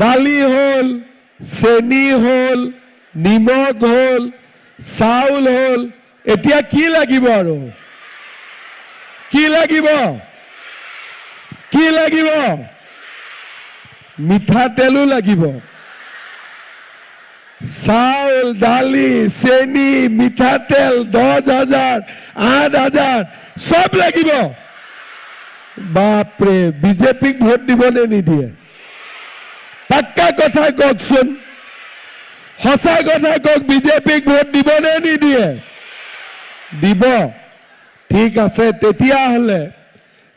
দালি হল, চেনি হল, নিমখ হল, চাউল হল, এতিয়া কি লাগিব আৰু? কি লাগিব? কি লাগিব? মিঠাতেলো লাগিব। চাউল, দালি, চেনি, মিঠাতেল 10,000, 8,000 সব লাগিব। বাপৰে, বিজেপিক ভোট দিবনে নিদিয়ে? পাক্কা কথা কওকচোন, সঁচা কথা কওক, বিজেপিক ভোট দিবনে নিদিয়ে? দিব। ঠিক আছে, তেতিয়াহ'লে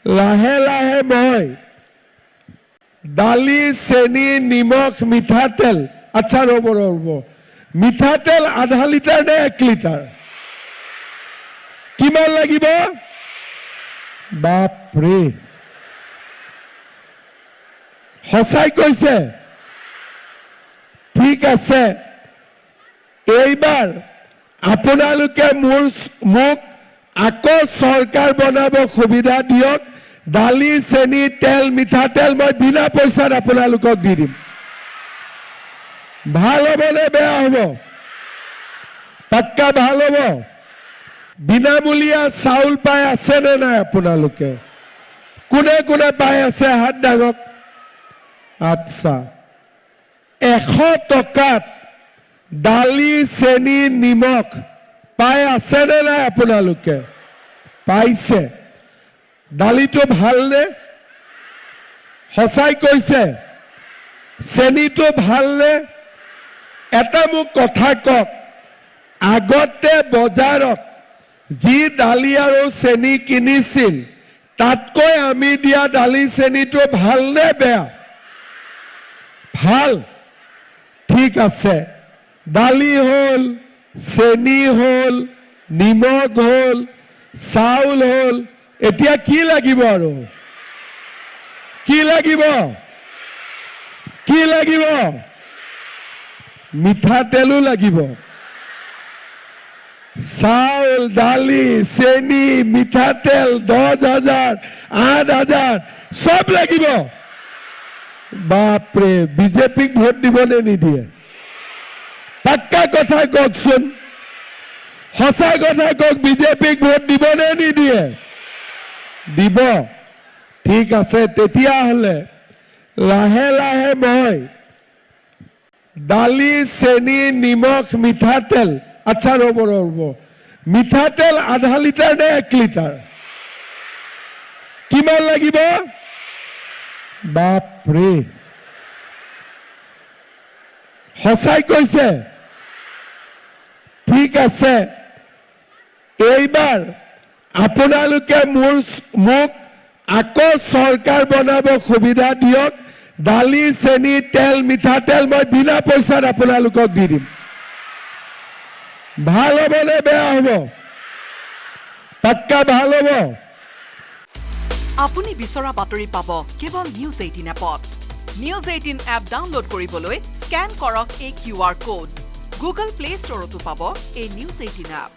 লাহে লাহে মই দালি, চেনি, নিমখ, মিঠাতেল, আচ্ছা ৰ'ব ৰ'ব, মিঠাতেল আধা লিটাৰ নে 1 লিটাৰ? কিমান লাগিব? বাপৰে, সঁচাই কৈছে? ঠিক আছে, এইবাৰ আপোনালোকে মোক আকৌ চৰকাৰ বনাব সুবিধা দিয়ক। দালি, চেনি, তেল, মিঠাতেল মই বিনা পইচাত আপোনালোকক দি দিম। ভাল হ'ব নে বেয়া হ'ব? পাক্কা ভাল হ'ব? বিনামূলীয়া চাউল পাই আছে নে নাই আপোনালোকে? কোনে কোনে পাই আছে হাত দাঙক। আচ্ছা, 100 টকাত দালি, চেনি, নিমখ পাই আছে নে নাই আপোনালোকে? পাইছে। দালিটো ভালনে? সঁচাই কৈছে? চেনিটো ভালনে? এটা মোক কথা কওক, আগতে বজাৰত যি দালি আৰু চেনি কিনিছিল তাতকৈ আমি দিয়া দালি চেনিটো ভালনে বেয়া? ভাল। ঠিক আছে, দালি হল, চেনি হল, নিমখ হল, চাউল হল, এতিয়া কি লাগিব আৰু? কি লাগিব? কি লাগিব? মিঠাতেলো লাগিব। চাউল, দালি, চেনি, মিঠাতেল 10,000, 8,000 সব লাগিব। বাপৰে, বিজেপিক ভোট দিবনে নিদিয়ে? পাক্কা কথা কওকচোন, সঁচা কথা কওক, বিজেপিক ভোট দিবনে নিদিয়ে? দিব। ঠিক আছে, তেতিয়াহ'লে লাহে লাহে মই দালি, চেনি, নিমখ, মিঠাতেল, আচ্ছা ৰ'ব ৰ'ব, মিঠাতেল আধা লিটাৰ নে 1 লিটাৰ? কিমান লাগিব? বাপৰে, সঁচাই কৈছে? ঠিক আছে, এইবাৰ আপোনালোকে মোক আকৌ চৰকাৰ বনাব সুবিধা দিয়ক। দালি, চেনি, তেল, মিঠাতেল মই বিনা পইচাত আপোনালোকক দি দিম। ভাল হ'ব নে বেয়া হ'ব? পাক্কা ভাল হ'ব? আপুনি বিচৰা বাতৰি পাব কেৱল নিউজ 18 এপত। নিউজ 18 এপ ডাউনলোড কৰিবলৈ স্কেন কৰক এই QR কোড। গুগল প্লে ষ্টৰতো পাব এই নিউজ 18 এপ।